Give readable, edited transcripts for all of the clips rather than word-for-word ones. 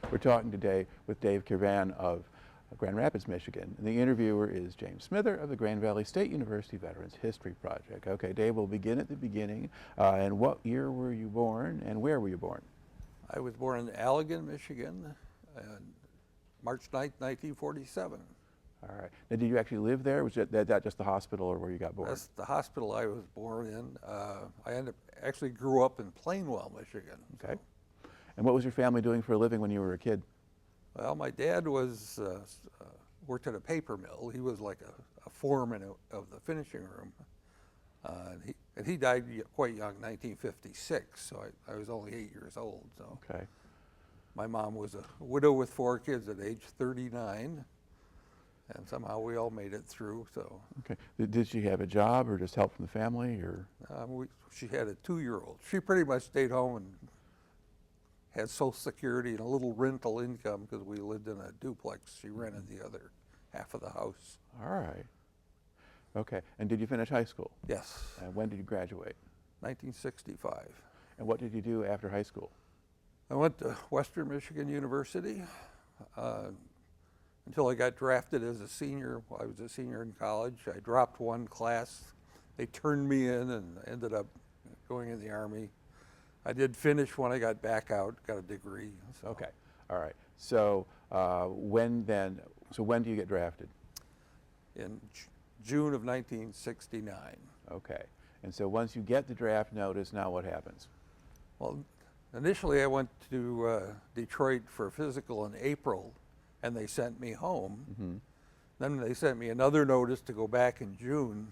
We're talking today with Dave Kirvan of Grand Rapids, Michigan. And the interviewer is James Smither of the Grand Valley State University Veterans History Project. Okay, Dave, we'll begin at the beginning. And what year were you born and where were you born? I was born in Allegan, Michigan, March 9th, 1947. All right. Now, did you actually live there? Was that just the hospital or where you got born? That's the hospital I was born in. I actually grew up in Plainwell, Michigan. Okay. And what was your family doing for a living when you were a kid? Well, my dad was worked at a paper mill. He was like a foreman of the finishing room. And he died quite young, 1956, so I was only 8 years old. So. Okay. My mom was a widow with 4 kids at age 39, and somehow we all made it through. So. Okay. Did she have a job or just help from the family, or? She had a 2-year-old. She pretty much stayed home and had Social Security and a little rental income because we lived in a duplex. She rented the other half of the house. All right. Okay. And did you finish high school? Yes. And when did you graduate? 1965. And what did you do after high school? I went to Western Michigan University until I got drafted as a senior. I was a senior in college. I dropped one class. They turned me in and ended up going in the Army. I did finish when I got back out, got a degree. So. Okay, all right. So when do you get drafted? In June of 1969. Okay, and so once you get the draft notice, now what happens? Well, initially I went to Detroit for physical in April, and they sent me home. Mm-hmm. Then they sent me another notice to go back in June,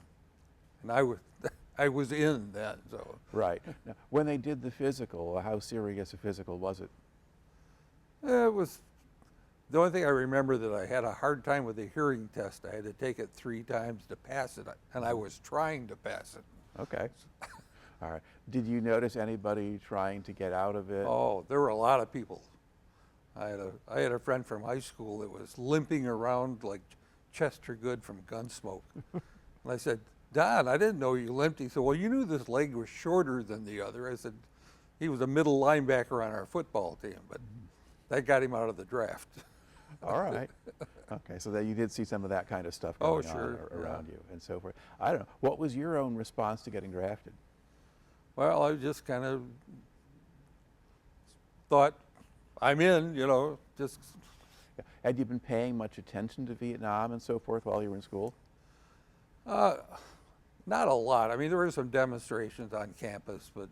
and I was in then. So. Right. Now, when they did the physical, how serious a physical was it? It was, the only thing I remember that I had a hard time with the hearing test. I had to take it 3 times to pass it, and I was trying to pass it. Okay. All right. Did you notice anybody trying to get out of it? Oh, there were a lot of people. I had a friend from high school that was limping around like Chester Good from Gunsmoke. And I said, Don, I didn't know you limped. He said, well, you knew this leg was shorter than the other. I said, he was a middle linebacker on our football team, but that got him out of the draft. All right. Okay, so that you did see some of that kind of stuff going on around you and so forth. I don't know. What was your own response to getting drafted? Well, I just kind of thought, I'm in, just. Had you been paying much attention to Vietnam and so forth while you were in school? Not a lot. I mean, there were some demonstrations on campus, but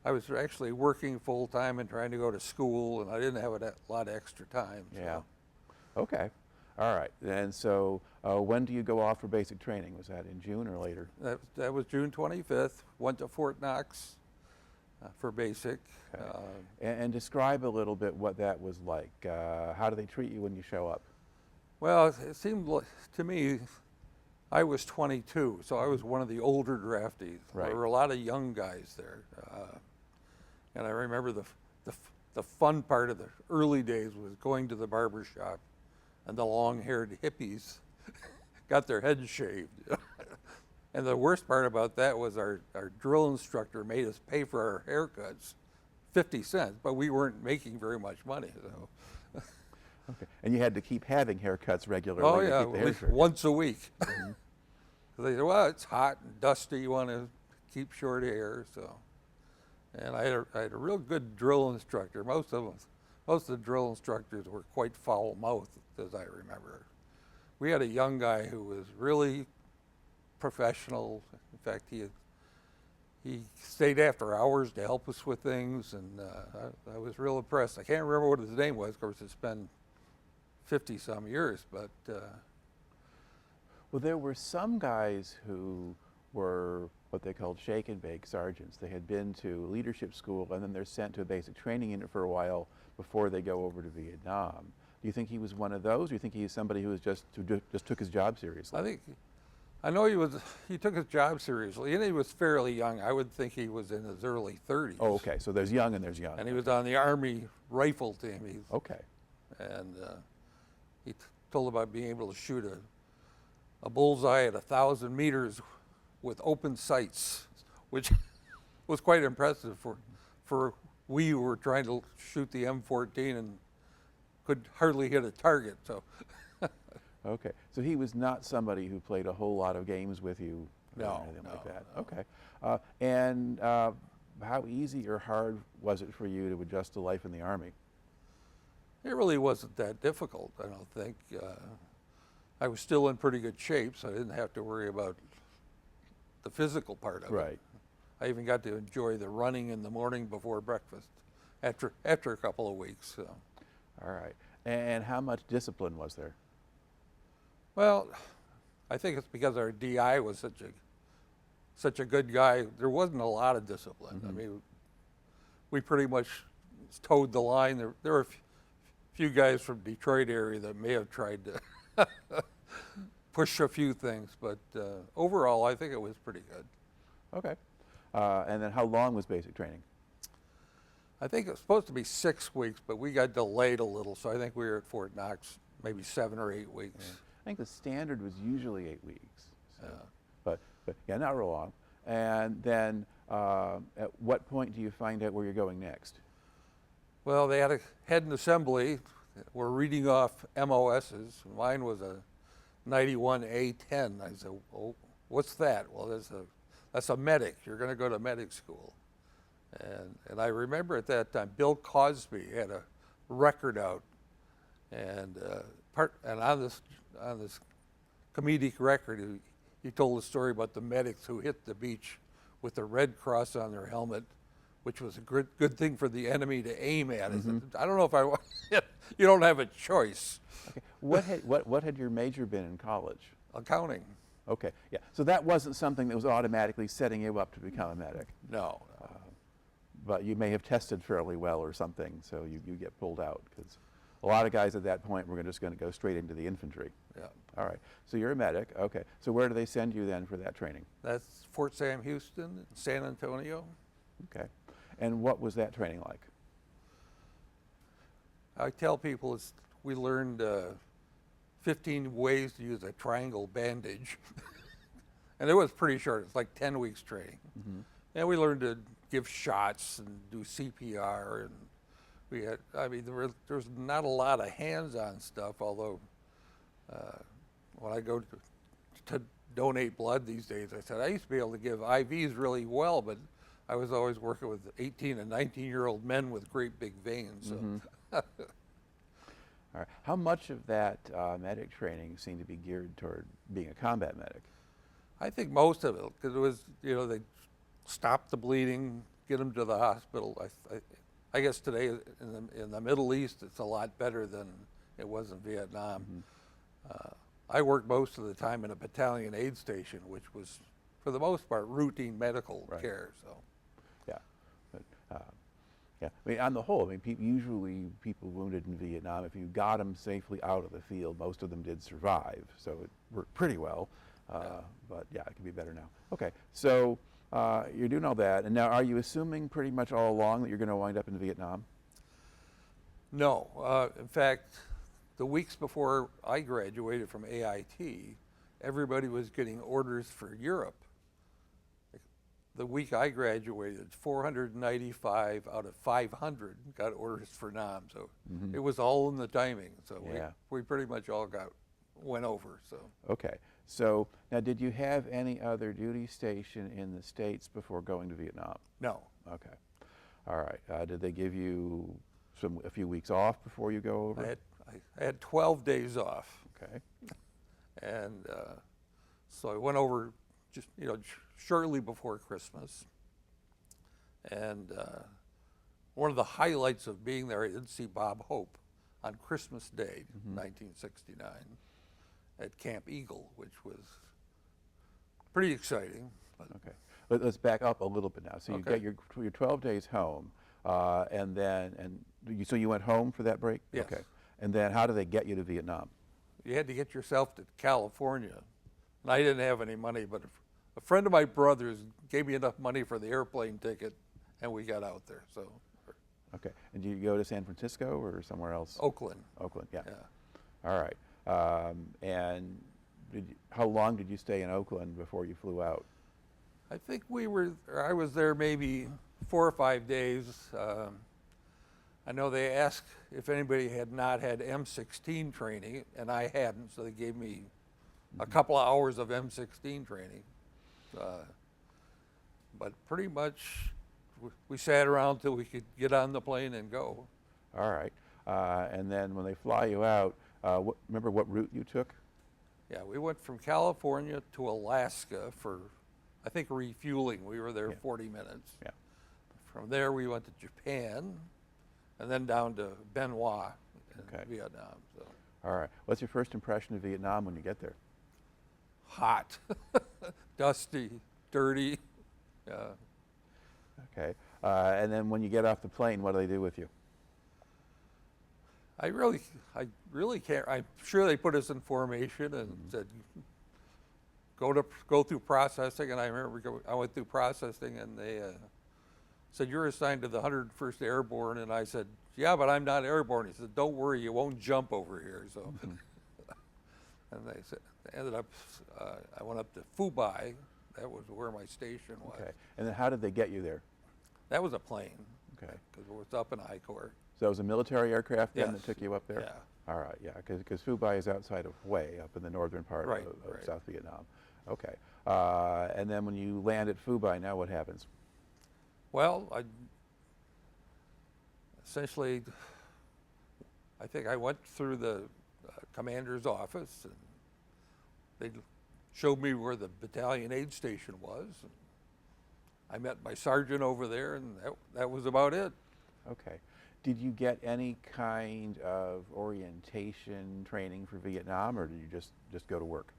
I was actually working full-time and trying to go to school, and I didn't have a lot of extra time. Yeah. So. Okay. All right. And so when do you go off for basic training? Was that in June or later? That was June 25th. Went to Fort Knox for basic. Okay. And describe a little bit what that was like. How do they treat you when you show up? Well, it seemed like, to me, I was 22, so I was one of the older draftees. Right. There were a lot of young guys there. And I remember the fun part of the early days was going to the barber shop, and the long-haired hippies got their heads shaved. And the worst part about that was our drill instructor made us pay for our haircuts, 50 cents, but we weren't making very much money. So. Okay. And you had to keep having haircuts regularly. Oh, to yeah, keep the hair short. once a week. Mm-hmm. They said, well, it's hot and dusty, you want to keep short hair, so. And I had a real good drill instructor. Most of the drill instructors were quite foul-mouthed, as I remember. We had a young guy who was really professional. In fact, he stayed after hours to help us with things, and I was real impressed. I can't remember what his name was. Of course, it's been 50-some years, but. Well, there were some guys who were what they called shake and bake sergeants. They had been to leadership school, and then they're sent to a basic training unit for a while before they go over to Vietnam. Do you think he was one of those? Or do you think he's somebody who just took his job seriously? I know he took his job seriously, and he was fairly young. I would think he was in his early 30s. Oh, okay. So there's young and there's young. And he was on the Army rifle team. Okay. And he told about being able to shoot a bullseye at 1,000 meters with open sights, which was quite impressive for we who were trying to shoot the M14 and could hardly hit a target. So Okay, so he was not somebody who played a whole lot of games with you or No, anything like no, that. no. Okay, and how easy or hard was it for you to adjust to life in the Army? it really wasn't that difficult, I don't think. I was still in pretty good shape, so I didn't have to worry about the physical part of it. Right. I even got to enjoy the running in the morning before breakfast after a couple of weeks. So. All right. And how much discipline was there? Well, I think it's because our DI was such a good guy. There wasn't a lot of discipline. I mean, we pretty much towed the line. There were a few guys from Detroit area that may have tried to push a few things, but overall, I think it was pretty good. Okay. And then how long was basic training? I think it was supposed to be 6 weeks, but we got delayed a little, so I think we were at Fort Knox maybe 7 or 8 weeks. Yeah. I think the standard was usually 8 weeks. So. Yeah. But yeah, not real long. And then at what point do you find out where you're going next? Well, they had a head and assembly. We're reading off MOSs. Mine was a 91A10. I said, "Oh, what's that?" Well, that's a medic. You're going to go to medic school. And I remember at that time, Bill Cosby had a record out, and on this comedic record, he told a story about the medics who hit the beach with the Red Cross on their helmet, which was a good thing for the enemy to aim at. I said, I don't know if I want it. You don't have a choice. Okay. What had your major been in college? Accounting. Okay, yeah. So that wasn't something that was automatically setting you up to become a medic. No. But you may have tested fairly well or something, so you get pulled out, because a lot of guys at that point were just going to go straight into the infantry. Yeah. All right. So you're a medic. Okay. So where do they send you then for that training? That's Fort Sam Houston, San Antonio. Okay. And what was that training like? I tell people we learned 15 ways to use a triangle bandage. And it was pretty short. It's like 10 weeks training. And we learned to give shots and do CPR. And we had, I mean, there was not a lot of hands-on stuff, although when I go to donate blood these days, I said, I used to be able to give IVs really well, but I was always working with 18 and 19-year-old men with great big veins. So. All right. How much of that medic training seemed to be geared toward being a combat medic? I think most of it, because it was, they stop the bleeding, get them to the hospital. I guess today in the Middle East, it's a lot better than it was in Vietnam. I worked most of the time in a battalion aid station, which was, for the most part, routine medical care. So, yeah, but yeah. I mean, on the whole, I mean, usually people wounded in Vietnam, if you got them safely out of the field, most of them did survive. So it worked pretty well. But yeah, it can be better now. Okay, so you're doing all that, and now are you assuming pretty much all along that you're going to wind up in Vietnam? no, in fact, the weeks before I graduated from AIT, everybody was getting orders for Europe. The week I graduated, 495 out of 500 got orders for Nam. So it was all in the timing. So we pretty much all went over. So. Okay. So now, did you have any other duty station in the States before going to Vietnam? No. Okay. All right. Did they give you a few weeks off before you go over? I had 12 days off. Okay. And so I went over just, shortly before Christmas. And one of the highlights of being there, I did see Bob Hope on Christmas Day, 1969, at Camp Eagle, which was pretty exciting. But okay. Let's back up a little bit now. So you get your 12 days home, and so you went home for that break? Yes. Okay. And then how do they get you to Vietnam? You had to get yourself to California. And I didn't have any money, but a friend of my brother's gave me enough money for the airplane ticket, and we got out there. So. Okay. And did you go to San Francisco or somewhere else? Oakland. Oakland, yeah. All right. And how long did you stay in Oakland before you flew out? I think I was there maybe 4 or 5 days. I know they asked if anybody had not had M16 training, and I hadn't, so they gave me a couple of hours of M16 training. But pretty much, we sat around till we could get on the plane and go. All right. And then when they fly you out, remember what route you took? Yeah, we went from California to Alaska for, I think, refueling. We were there 40 minutes. Yeah. From there, we went to Japan, and then down to Benoit in Okay. Vietnam. So All right. What's your first impression of Vietnam when you get there? hot, dusty, dirty. Okay. And then when you get off the plane, what do they do with you? I really can't. I'm sure they put us in formation and said, go through processing. And I remember I went through processing, and they said, you're assigned to the 101st Airborne. And I said, yeah, but I'm not airborne. He said, don't worry, you won't jump over here. So, and they said, I went up to Phu Bai. That was where my station was. Okay. And then how did they get you there? That was a plane. Okay. Because it was up in I-Corps. So it was a military aircraft then Yes. that took you up there? Yeah. All right, yeah, because Phu Bai is outside of Hue, up in the northern part Right, of right. South Vietnam. Okay. And then when you land at Phu Bai, now what happens? Well, I think I went through the commander's office, and they showed me where the battalion aid station was. And I met my sergeant over there, and that was about it. Okay. Did you get any kind of orientation training for Vietnam, or did you just go to work?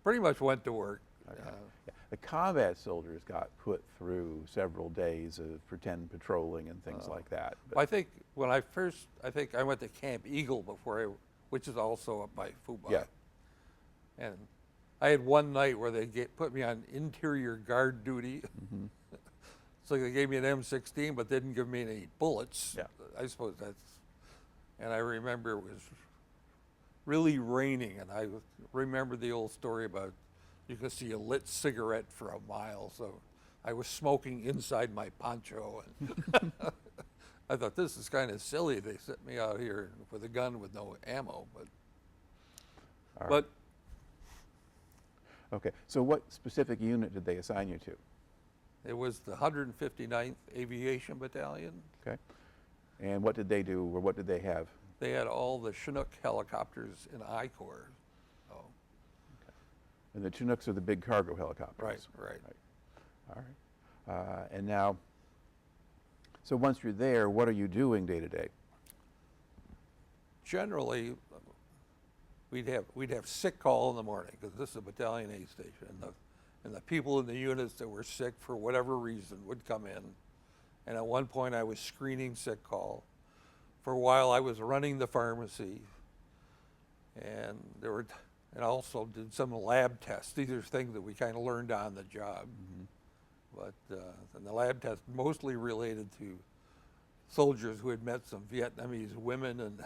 Pretty much went to work. Okay. Yeah. The combat soldiers got put through several days of pretend patrolling and things like that. But I think when I went to Camp Eagle which is also up by Phu Bai. Yeah. And I had one night where they put me on interior guard duty. Mhm. So they gave me an M16, but didn't give me any bullets. Yeah. I suppose and I remember it was really raining, and I remember the old story about you could see a lit cigarette for a mile. So I was smoking inside my poncho, and I thought, this is kind of silly. They sent me out here with a gun with no ammo, All right. but Okay. So what specific unit did they assign you to? it was the 159th Aviation Battalion. Okay. And what did they do, or what did they have? They had all the Chinook helicopters in I-Corps. Oh, And the Chinooks are the big cargo helicopters. right. All right. And now, so once you're there, what are you doing day to day? Generally, we'd have sick call in the morning, because this is a battalion aid station, and the people in the units that were sick for whatever reason would come in. And at one point, I was screening sick call. For a while, I was running the pharmacy, and and also did some lab tests. These are things that we kind of learned on the job. But and the lab tests mostly related to soldiers who had met some Vietnamese women and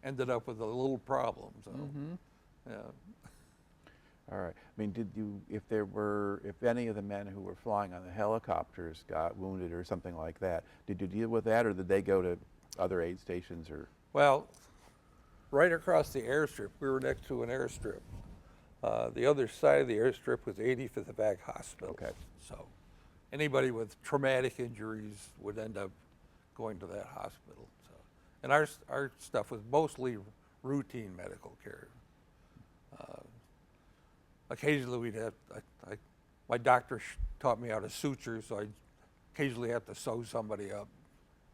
ended up with a little problem. So, yeah. All right. I mean, if any of the men who were flying on the helicopters got wounded or something like that, did you deal with that, or did they go to other aid stations, or? Well, right across the airstrip, we were next to an airstrip. The other side of the airstrip was 85th Evac Hospital. Okay. So anybody with traumatic injuries would end up going to that hospital. So, and our stuff was mostly routine medical care. Occasionally we'd have, my doctor taught me how to suture, so I'd occasionally have to sew somebody up.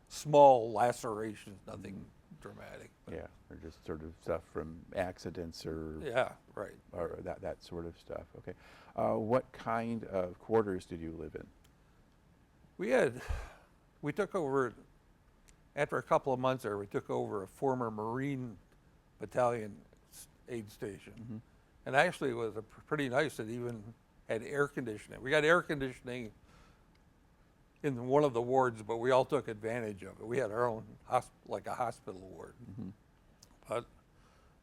Small lacerations, nothing dramatic. But Yeah, or just sort of stuff from accidents or yeah, right. or that sort of stuff. Okay. What kind of quarters did you live in? We took over, after a couple of months there, we took over a former Marine battalion aid station. And actually it was pretty nice. It even had air conditioning. We got air conditioning in one of the wards, but we all took advantage of it. We had our own, like a hospital ward. But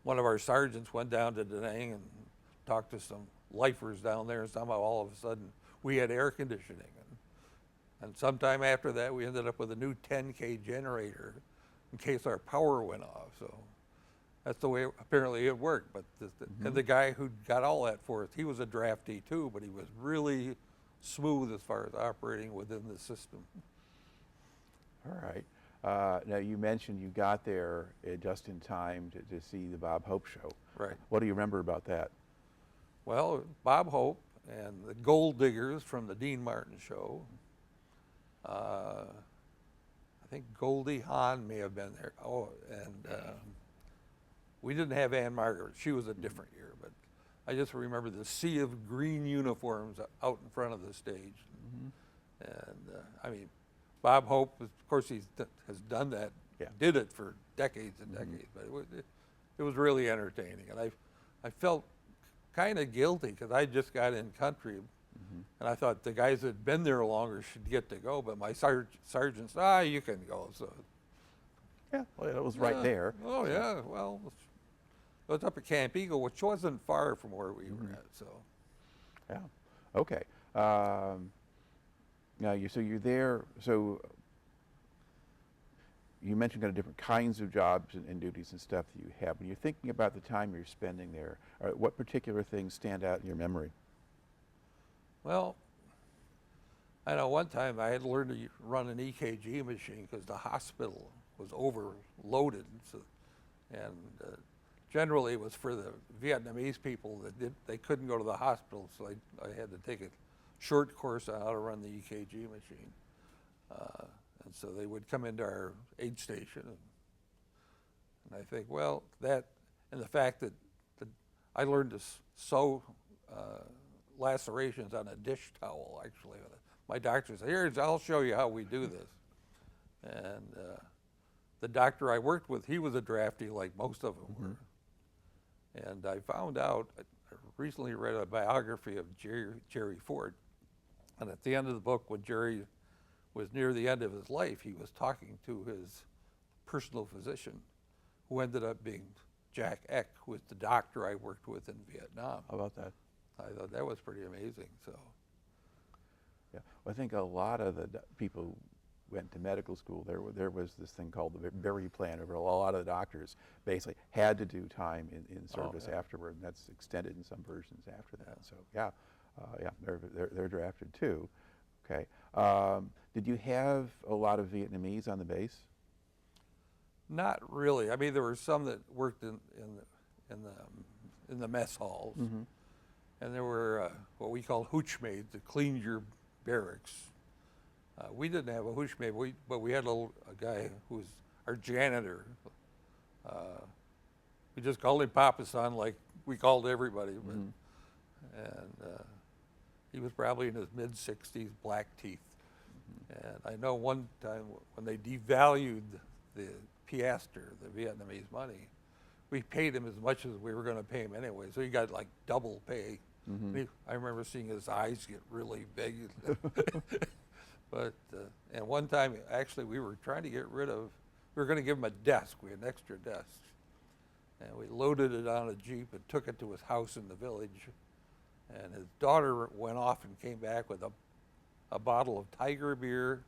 one of our sergeants went down to Da Nang and talked to some lifers down there, and somehow all of a sudden we had air conditioning. And And sometime after that, we ended up with a new 10K generator in case our power went off. So that's the way apparently it worked. But and the guy who got all that for us, he was a draftee too, but he was really smooth as far as operating within the system. All right. Now, you mentioned you got there just in time to see the Bob Hope show. Right. What do you remember about that? Well, Bob Hope and the Gold Diggers from the Dean Martin show. I think Goldie Hawn may have been there. Oh, and we didn't have Ann Margaret. She was a different year, but I just remember the sea of green uniforms out in front of the stage. And I mean, Bob Hope, of course, has done that, did it for decades and decades, but it was really entertaining. And I felt kind of guilty because I just got in country, and I thought the guys that had been there longer should get to go, but my sergeant said, you can go. So Yeah, well, it was right there. Oh, yeah, well, it was up at Camp Eagle, which wasn't far from where we were at, so. Yeah, okay. Now, so you're there, so you mentioned kind of different kinds of jobs and duties and stuff that you have. When you're thinking about the time you're spending there, what particular things stand out in your memory? Well, I know one time I had learned to run an EKG machine because the hospital was overloaded. So, and generally it was for the Vietnamese people that they couldn't go to the hospital, so I had to take a short course on how to run the EKG machine. And so they would come into our aid station, and I think, well, that, and the fact that I learned to sew lacerations on a dish towel, actually. My doctor said, here, I'll show you how we do this. And the doctor I worked with, he was a draftee like most of them were. And I found out, I recently read a biography of Jerry Ford, and at the end of the book, when Jerry was near the end of his life, he was talking to his personal physician, who ended up being Jack Eck, who was the doctor I worked with in Vietnam. How about that? I thought that was pretty amazing. So, yeah, well, I think a lot of the people went to medical school. There was this thing called the Berry Plan, where a lot of the doctors basically had to do time in service afterward, and that's extended in some versions after that. So yeah, they're drafted too. Okay. Did you have a lot of Vietnamese on the base? not really. I mean, there were some that worked in the mess halls. Mm-hmm. And there were what we call hooch maids that cleaned your barracks. We didn't have a hooch maid, but we had a guy who was our janitor. We just called him Papa Son, like we called everybody. But, and he was probably in his mid-60s, black teeth. And I know one time when they devalued the piastre, the Vietnamese money, we paid him as much as we were going to pay him anyway. So he got like double pay. Mm-hmm. I remember seeing his eyes get really big. But, and one time, actually, we were trying to get rid of, we were going to give him a desk. We had an extra desk. And we loaded it on a Jeep and took it to his house in the village. And his daughter went off and came back with a bottle of Tiger beer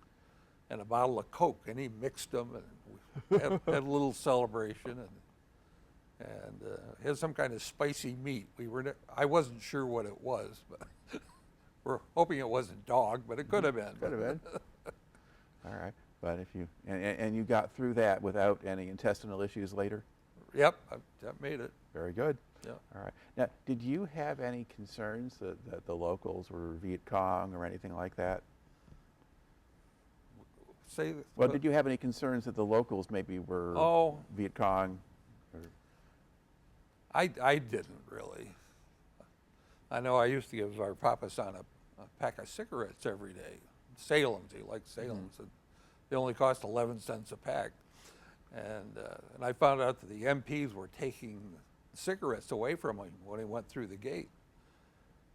and a bottle of Coke, and he mixed them, and we had a little celebration, and had some kind of spicy meat. I wasn't sure what it was, but we're hoping it wasn't dog, but it could have been. Could have been. All right, but if you and you got through that without any intestinal issues later? Yep, that made it. Very good. Yeah. All right. Now, did you have any concerns that the locals were Viet Cong or anything like that? Well, did you have any concerns that the locals maybe were Viet Cong? Or? I didn't really. I know I used to give our Papa Son a pack of cigarettes every day. Salems, he liked Salems. And they only cost 11 cents a pack. And I found out that the MPs were taking cigarettes away from him when he went through the gate.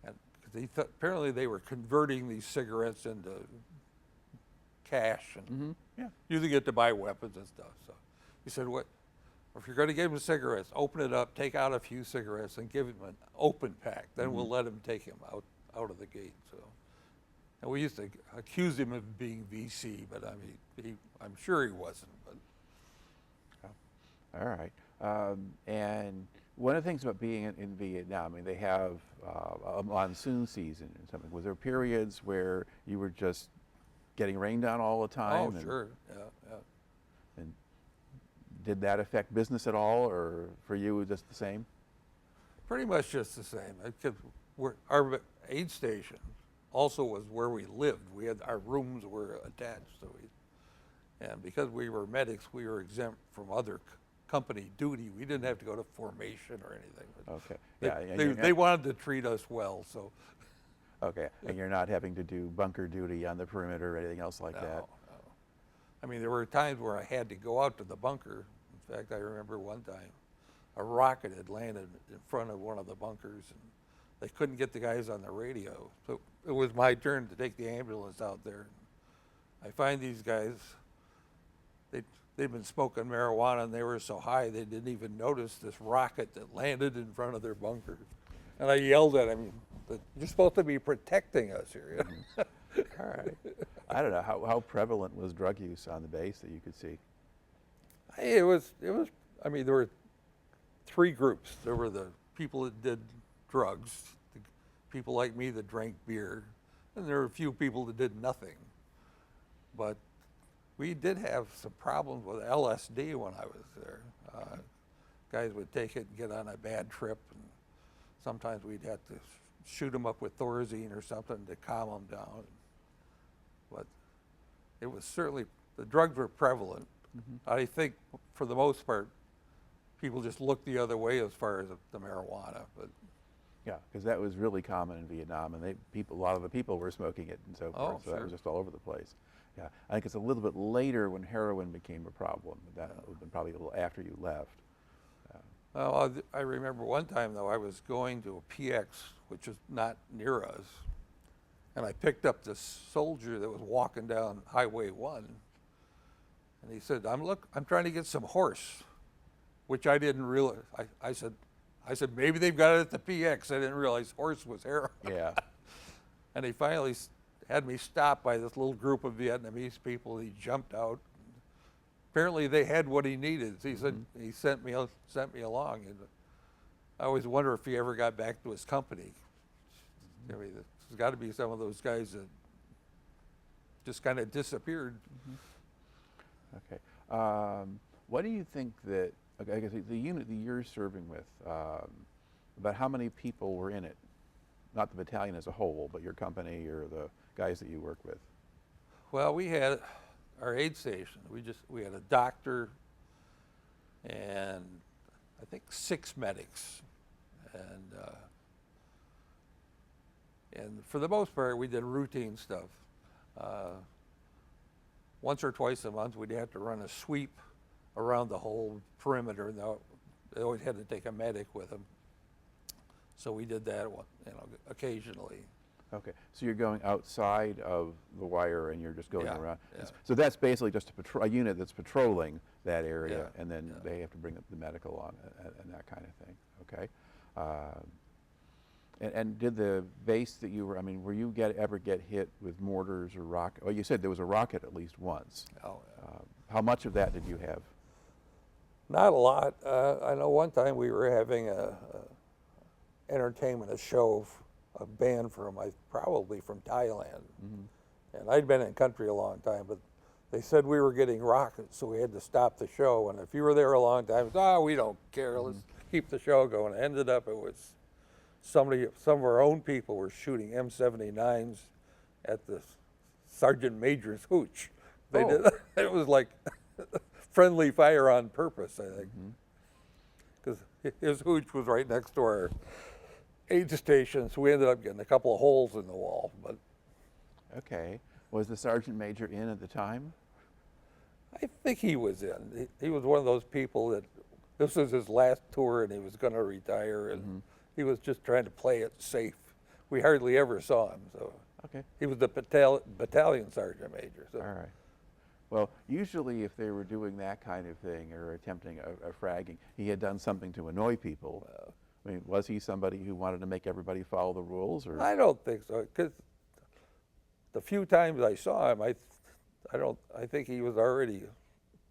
And cause apparently they were converting these cigarettes into cash and using it to buy weapons and stuff. So he said, if you're going to give him cigarettes, open it up, take out a few cigarettes, and give him an open pack. Then we'll let him take him out of the gate. So And we used to accuse him of being VC, but I mean, I'm sure he wasn't. But All right. And one of the things about being in Vietnam, I mean, they have a monsoon season or something. Was there periods where you were just getting rained on all the time? oh, sure, yeah, yeah. And did that affect business at all, or for you it was just the same? Pretty much just the same. Our aid station also was where we lived. We had our rooms were attached, so and because we were medics, we were exempt from other company duty. We didn't have to go to formation or anything. Okay. They, Yeah. And they, you're they not- wanted to treat us well, so. Okay. And you're not having to do bunker duty on the perimeter or anything else like that? No. I mean, there were times where I had to go out to the bunker. In fact, I remember one time a rocket had landed in front of one of the bunkers, and they couldn't get the guys on the radio. So it was my turn to take the ambulance out there. I find these guys, they'd been smoking marijuana, and they were so high they didn't even notice this rocket that landed in front of their bunker. And I yelled at him, "You're supposed to be protecting us here." You know? All right. I don't know, how prevalent was drug use on the base that you could see? It was, I mean, there were three groups. There were the people that did drugs, the people like me that drank beer, and there were a few people that did nothing. But we did have some problems with LSD when I was there. Guys would take it and get on a bad trip, and sometimes we'd have to shoot them up with Thorazine or something to calm them down. But it was certainly, the drugs were prevalent. Mm-hmm. I think for the most part, people just looked the other way as far as the marijuana. But Yeah, because that was really common in Vietnam, and a lot of the people were smoking it and so forth, so that sure. was just all over the place. Yeah, I think it's a little bit later when heroin became a problem, but that would have been probably a little after you left. well, I remember one time though, I was going to a PX, which is not near us, and I picked up this soldier that was walking down Highway 1, and he said, I'm trying to get some horse, which I didn't realize. I said, maybe they've got it at the PX. I didn't realize horse was heroin. Yeah. And he finally had me stopped by this little group of Vietnamese people. He jumped out. Apparently they had what he needed. He said he sent me along. And I always wonder if he ever got back to his company. I mean, there's got to be some of those guys that just kind of disappeared. Okay. What do you think that, I guess the unit that you're serving with, about how many people were in it? Not the battalion as a whole, but your company or the guys that you work with. Well, we had our aid station. We had a doctor and I think 6 medics, and for the most part, we did routine stuff. Once or twice a month, we'd have to run a sweep around the whole perimeter. Now, they always had to take a medic with them, so we did that, occasionally. Okay, so you're going outside of the wire and you're just going Yeah, around. yeah. So that's basically just a unit that's patrolling that area, Yeah, and then yeah. they have to bring the medic along and that kind of thing. Okay. And did the base that you were, I mean, were you ever get hit with mortars or rocket? Well, you said there was a rocket at least once. Oh, How much of that did you have? not a lot. I know one time we were having a entertainment, a show, a band probably from Thailand. And I'd been in country a long time, but they said we were getting rockets, so we had to stop the show. And if you were there a long time, we don't care, let's keep the show going. It ended up, it was some of our own people were shooting M79s at the Sergeant Major's hooch. They did. It was like friendly fire on purpose, I think, because his hooch was right next to our aid station, so we ended up getting a couple of holes in the wall. But Okay. Was the sergeant major in at the time? I think he was in. He was one of those people that this was his last tour and he was going to retire, and he was just trying to play it safe. We hardly ever saw him, so Okay. he was the battalion sergeant major. So. All right. Well, usually if they were doing that kind of thing or attempting a fragging, he had done something to annoy people. I mean, was he somebody who wanted to make everybody follow the rules? Or? I don't think so, because the few times I saw him, I think he was already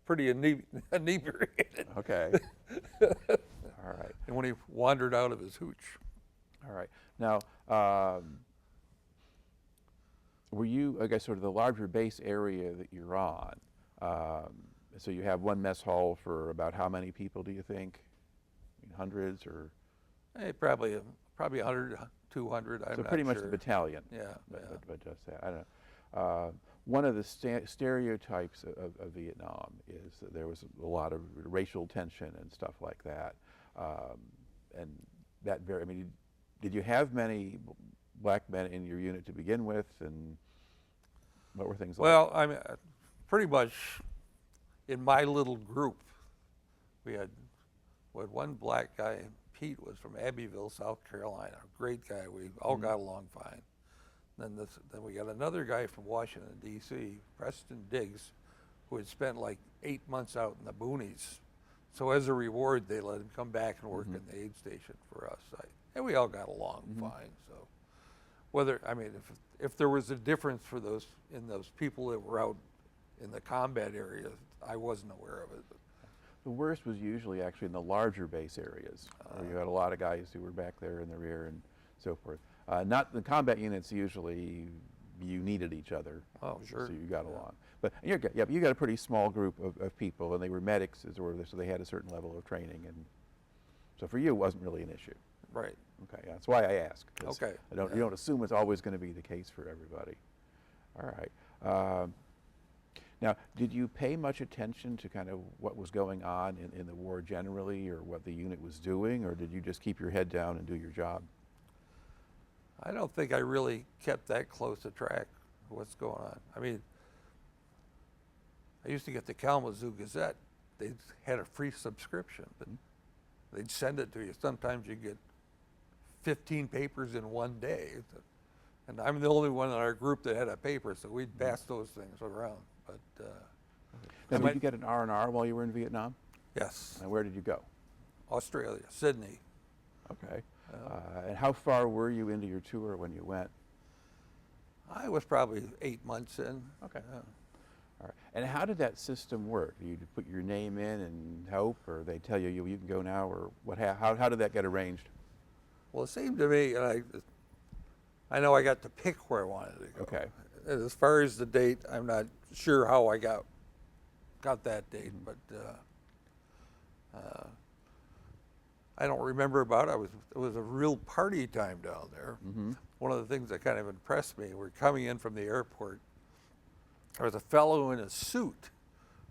pretty inebriated. Okay. All right. And when he wandered out of his hooch. All right. Now, were you, I guess, sort of the larger base area that you're on? So you have one mess hall for about how many people, do you think? I mean, hundreds or? Probably 100, 200, I'm not sure. So pretty much the battalion. Yeah. But just that. I don't know. One of the stereotypes of Vietnam is that there was a lot of racial tension and stuff like that. And that I mean, did you have many black men in your unit to begin with, and what were things like? Well, I mean, pretty much in my little group, we had one black guy. Pete was from Abbeville, South Carolina. A great guy. We all got along fine. Then we got another guy from Washington, D.C., Preston Diggs, who had spent like 8 months out in the boonies. So as a reward, they let him come back and work in the aid station for us. And we all got along fine. So whether, I mean, if there was a difference for those people that were out in the combat area, I wasn't aware of it. The worst was usually actually in the larger base areas, where you had a lot of guys who were back there in the rear and so forth. Not the combat units. Usually, you needed each other. Oh, sure. So you got along. But you got a pretty small group of people, and they were medics, so they had a certain level of training, and so for you, it wasn't really an issue. Right. Okay, that's why I ask. Okay. You don't assume it's always going to be the case for everybody. All right. Now, did you pay much attention to kind of what was going on in the war generally, or what the unit was doing, or did you just keep your head down and do your job? I don't think I really kept that close a track of what's going on. I mean, I used to get the Kalamazoo Gazette. They had a free subscription, but they'd send it to you. Sometimes you get 15 papers in one day. And I'm the only one in our group that had a paper, so we'd pass those things around. But Now, did you get an R&R while you were in Vietnam? yes, And where did you go? Australia, Sydney. Okay. And how far were you into your tour when you went? I was probably 8 months in. Okay. All right. And how did that system work? You put your name in and hope, or they tell you you can go now, or what? How did that get arranged? Well, it seemed to me, and I know I got to pick where I wanted to go. Okay. And as far as the date, I'm not sure how I got that date, but I don't remember about it. It was a real party time down there. One of the things that kind of impressed me, we're coming in from the airport, there was a fellow in a suit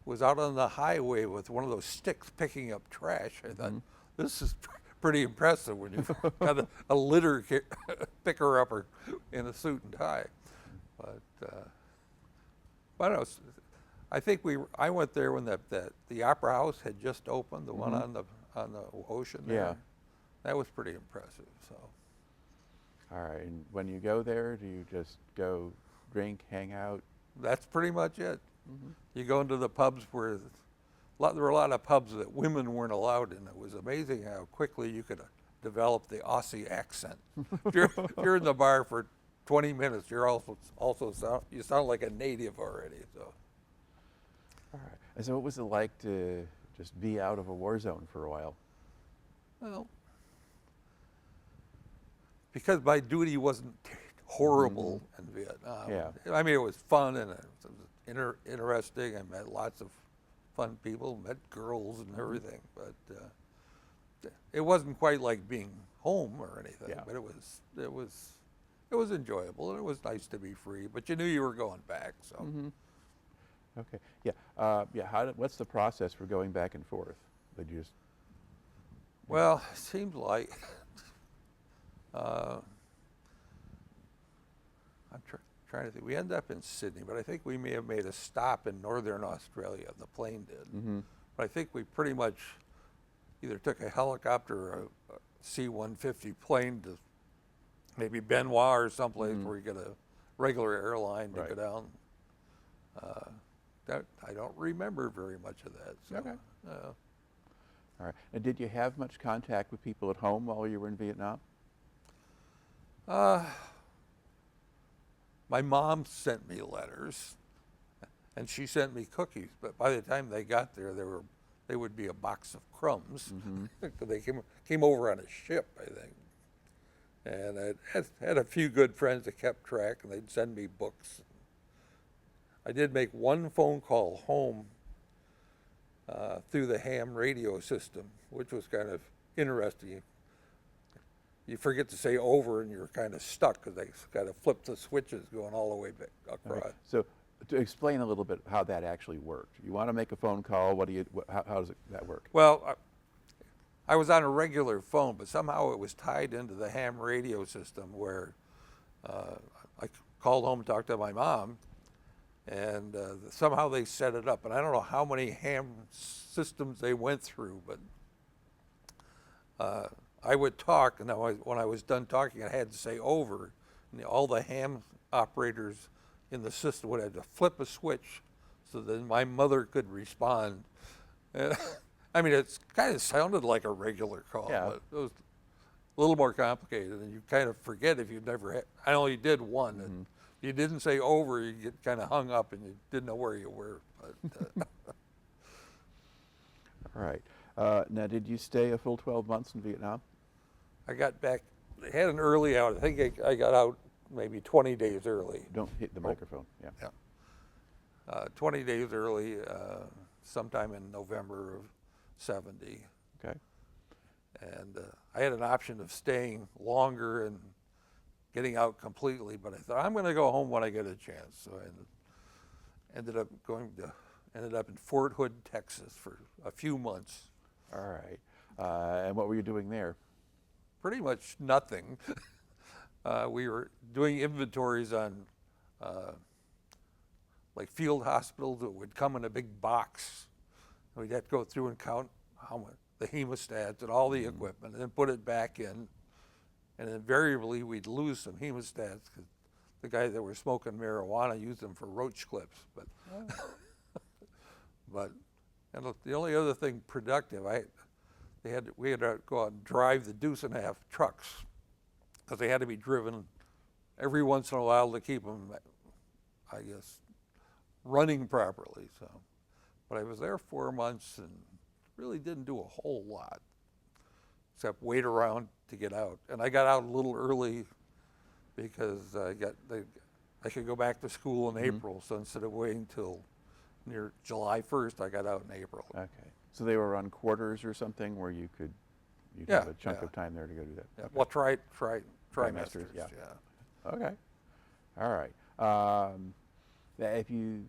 who was out on the highway with one of those sticks picking up trash. I thought, this is pretty impressive when you've got a litter picker-upper in a suit and tie. But I think I went there when the Opera House had just opened, the one on the ocean there. Yeah. That was pretty impressive. So. All right. And when you go there, do you just go drink, hang out? That's pretty much it. You go into the pubs where there were a lot of pubs that women weren't allowed in. It was amazing how quickly you could develop the Aussie accent. If you're in the bar for 20 minutes, you're you sound like a native already. So. All right. And so what was it like to just be out of a war zone for a while? Well, because my duty wasn't horrible in Vietnam. Yeah. I mean, it was fun and it was interesting. I met lots of fun people, met girls and everything, but it wasn't quite like being home or anything. Yeah. But it was enjoyable and it was nice to be free. But you knew you were going back, so. Okay. Yeah. What's the process for going back and forth? Did you just? Well, it seems like I'm trying to think. We ended up in Sydney, but I think we may have made a stop in northern Australia. The plane did. But I think we pretty much either took a helicopter or a C-150 plane to maybe Benoit or someplace where you get a regular airline to go down. I don't remember very much of that. So, Okay. All right. And did you have much contact with people at home while you were in Vietnam? my mom sent me letters, and she sent me cookies. But by the time they got there, they would be a box of crumbs. They came over on a ship, I think. And I had a few good friends that kept track, and they'd send me books. I did make one phone call home through the ham radio system, which was kind of interesting. You forget to say over, and you're kind of stuck because they kind of flip the switches going all the way back across. Right. So to explain a little bit how that actually worked. You want to make a phone call, how does that work? Well, I was on a regular phone, but somehow it was tied into the ham radio system where I called home and talked to my mom, and somehow they set it up. And I don't know how many ham systems they went through, but I would talk, and when I was done talking, I had to say over, and all the ham operators in the system would have to flip a switch so that my mother could respond. And I mean, it kind of sounded like a regular call, Yeah. but it was a little more complicated, and you kind of forget if you've never had. I only did one, and you didn't say over, you get kind of hung up, and you didn't know where you were. But, All right. Now, did you stay a full 12 months in Vietnam? I got back. They had an early out. I think I got out maybe 20 days early. Don't hit the microphone. Yeah. Yeah. 20 days early, sometime in November of '70. Okay. And I had an option of staying longer and getting out completely, but I thought I'm going to go home when I get a chance. So I ended up in Fort Hood, Texas, for a few months. All right. And what were you doing there? Pretty much nothing. We were doing inventories on like field hospitals that would come in a big box. We'd have to go through and count how much, the hemostats and all the equipment, and then put it back in. And invariably, we'd lose some hemostats because the guys that were smoking marijuana used them for roach clips. But and the only other thing productive, we had to go out and drive the deuce-and-a-half trucks because they had to be driven every once in a while to keep them, I guess, running properly. So, but I was there 4 months and really didn't do a whole lot except wait around to get out. And I got out a little early because I could go back to school in April. So instead of waiting till near July 1st, I got out in April. Okay. So they were on quarters or something where you'd have a chunk of time there to go do that. Yeah. Okay. Well, trimesters. Yeah. Yeah. Okay. All right. Now if you,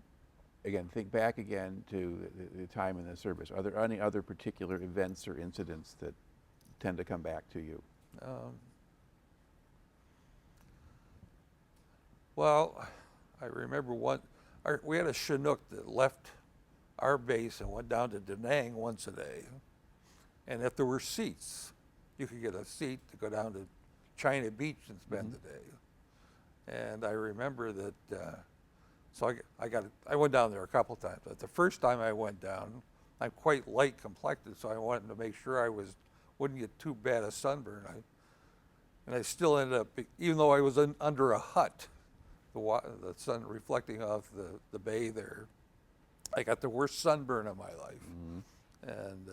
again, think back again to the time in the service, are there any other particular events or incidents that tend to come back to you? Well, I remember we had a Chinook that left our base and went down to Da Nang once a day. And if there were seats, you could get a seat to go down to China Beach and spend the day. And I remember that, so I went down there a couple times. But the first time I went down, I'm quite light complected, so I wanted to make sure I wouldn't get too bad a sunburn. And I still ended up, even though I was under a hut, the sun reflecting off the bay there, I got the worst sunburn of my life. And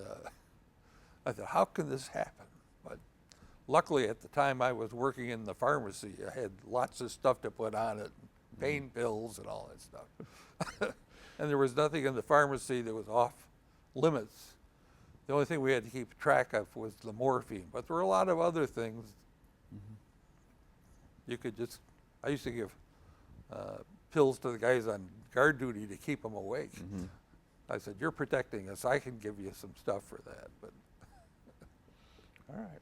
I thought, how can this happen? But luckily at the time I was working in the pharmacy. I had lots of stuff to put on it, pain pills and all that stuff. And there was nothing in the pharmacy that was off limits. The only thing we had to keep track of was the morphine, but there were a lot of other things. You could just, I used to give pills to the guys on guard duty to keep them awake. I said, you're protecting us, I can give you some stuff for that. But All right.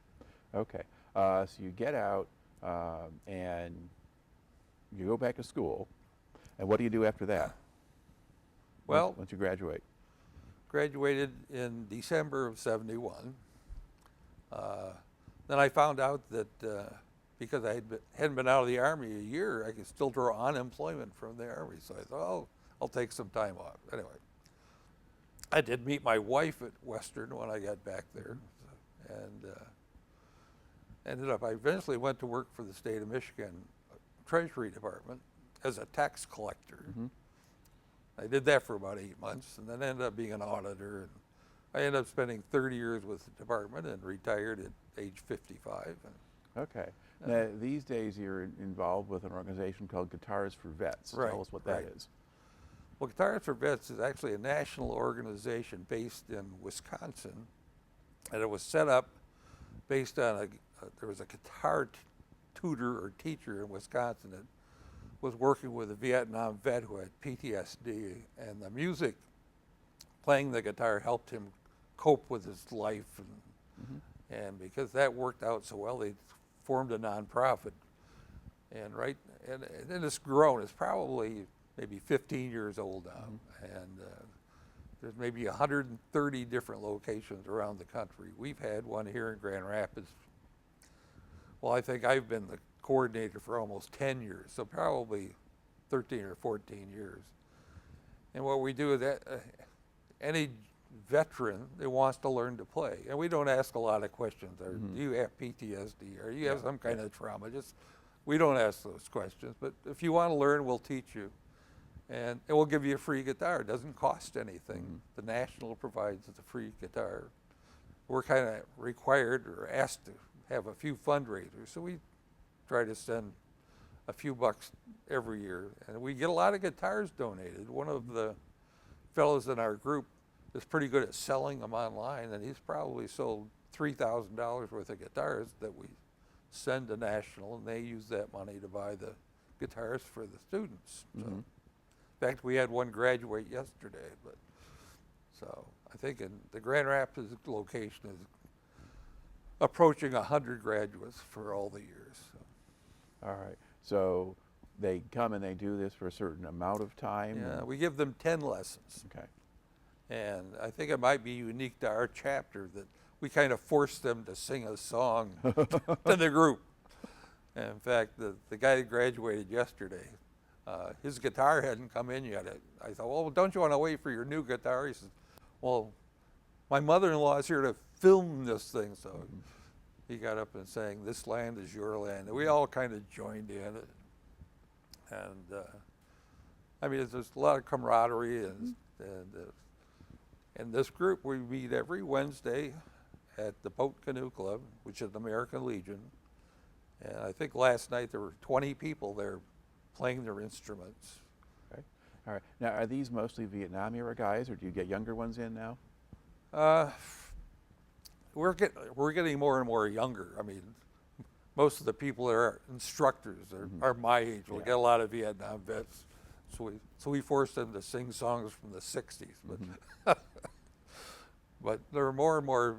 Okay. So you get out and you go back to school. And what do you do after that? Well, once you graduate. Graduated in December of '71. Then I found out that because I hadn't been out of the Army a year, I could still draw unemployment from the Army. So I thought, oh, I'll take some time off. Anyway, I did meet my wife at Western when I got back there. And I eventually went to work for the state of Michigan Treasury Department. as a tax collector. Mm-hmm. I did that for about 8 months, and then ended up being an auditor. And I ended up spending 30 years with the department and retired at age 55. Okay. Now, these days you're involved with an organization called Guitars for Vets. Right, Tell us what that right. is. Well, Guitars for Vets is actually a national organization based in Wisconsin, and it was set up based on there was a guitar tutor or teacher in Wisconsin that was working with a Vietnam vet who had PTSD, and the music, playing the guitar, helped him cope with his life, and because that worked out so well, they formed a nonprofit, and it's grown. It's probably maybe 15 years old now, and there's maybe 130 different locations around the country. We've had one here in Grand Rapids. Well, I think I've been the coordinator for almost 10 years, so probably 13 or 14 years. And what we do is that any veteran that wants to learn to play, and we don't ask a lot of questions. Or, do you have PTSD? Or you have some kind of trauma? We don't ask those questions. But if you want to learn, we'll teach you. And we'll give you a free guitar. It doesn't cost anything. The National provides the free guitar. We're kind of required or asked to have a few fundraisers, so we try to send a few bucks every year, and we get a lot of guitars donated. One of the fellows in our group is pretty good at selling them online, and he's probably sold $3,000 worth of guitars that we send to National, and they use that money to buy the guitars for the students. So, in fact, we had one graduate yesterday, so I think in the Grand Rapids location is approaching 100 graduates for all the years. So. All right. So they come and they do this for a certain amount of time? Yeah, we give them 10 lessons. Okay. And I think it might be unique to our chapter that we kind of force them to sing a song to the group. And in fact, the guy that graduated yesterday, his guitar hadn't come in yet. I thought, well, don't you want to wait for your new guitar? He says, well, my mother-in-law is here to film this thing. So he got up and sang, "This land is your land." And we all kind of joined in it. And I mean, there's a lot of camaraderie. And this group, we meet every Wednesday at the Boat Canoe Club, which is the American Legion. And I think last night there were 20 people there playing their instruments. Okay. All right. Now, are these mostly Vietnam era guys, or do you get younger ones in now? We're getting more and more younger. I mean, most of the people that are instructors are my age. We get a lot of Vietnam vets, so we force them to sing songs from the '60s. But but there are more and more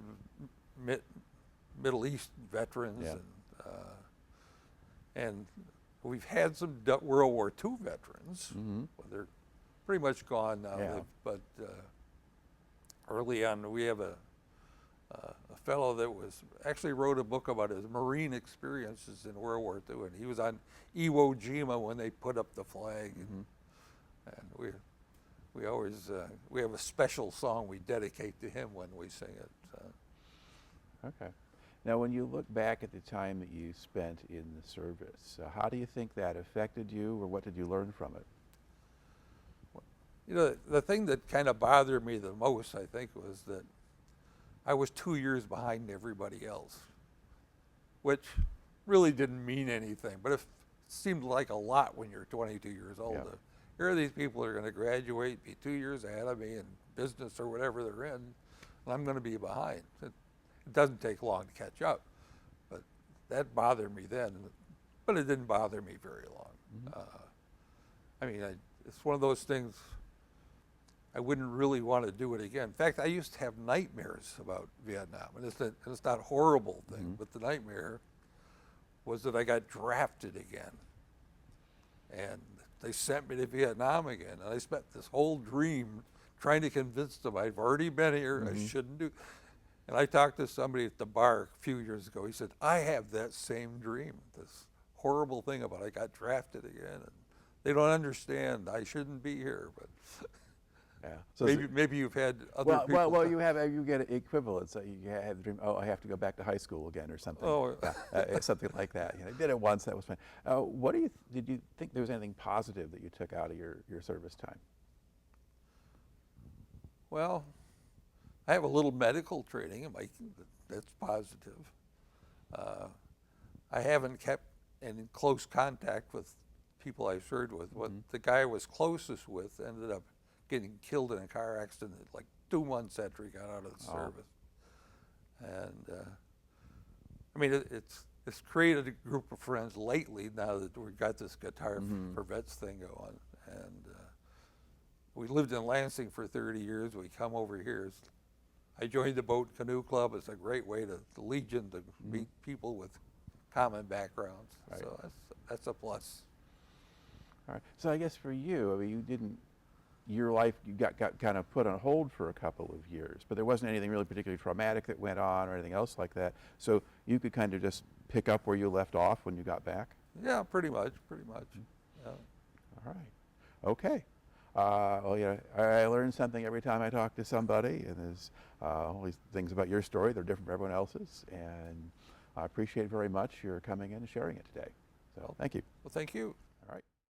Middle East veterans, and we've had some World War II veterans. Well, they're pretty much gone now. Yeah. But early on, we have a fellow that actually wrote a book about his Marine experiences in World War II, and he was on Iwo Jima when they put up the flag. And we always we have a special song we dedicate to him when we sing it. Okay. Now, when you look back at the time that you spent in the service, how do you think that affected you, or what did you learn from it? You know, the thing that kind of bothered me the most, I think, was that I was 2 years behind everybody else, which really didn't mean anything, but it seemed like a lot when you're 22 years old. Yeah. Here are these people that are going to graduate, be 2 years ahead of me in business or whatever they're in, and I'm going to be behind. It doesn't take long to catch up, but that bothered me then, but it didn't bother me very long. I mean, it's one of those things I wouldn't really want to do it again. In fact, I used to have nightmares about Vietnam, and it's not a horrible thing, but the nightmare was that I got drafted again, and they sent me to Vietnam again, and I spent this whole dream trying to convince them I've already been here, I shouldn't do. And I talked to somebody at the bar a few years ago. He said, I have that same dream, this horrible thing about I got drafted again, and they don't understand I shouldn't be here, but Yeah. So Maybe you've had other people. you get equivalents. So you have the dream. Oh, I have to go back to high school again, or something. Oh. Something like that. You know, I did it once. That was fine. What did you think there was anything positive that you took out of your service time? Well, I have a little medical training, and that's positive. I haven't kept in close contact with people I served with. What the guy I was closest with ended up getting killed in a car accident like 2 months after he got out of the service. And I mean, it's created a group of friends lately now that we've got this Guitar for Vets thing going. And we lived in Lansing for 30 years. We come over here. I joined the Boat and Canoe Club. It's a great way to the Legion to meet people with common backgrounds. Right. So that's a plus. All right. So I guess for you, I mean, your life you got kind of put on hold for a couple of years, but there wasn't anything really particularly traumatic that went on or anything else like that. So you could kind of just pick up where you left off when you got back? Yeah, pretty much. Yeah. All right. Okay. Well, you know, I learn something every time I talk to somebody, and there's all these things about your story. They're different from everyone else's, and I appreciate very much your coming in and sharing it today. So thank you. Well, thank you.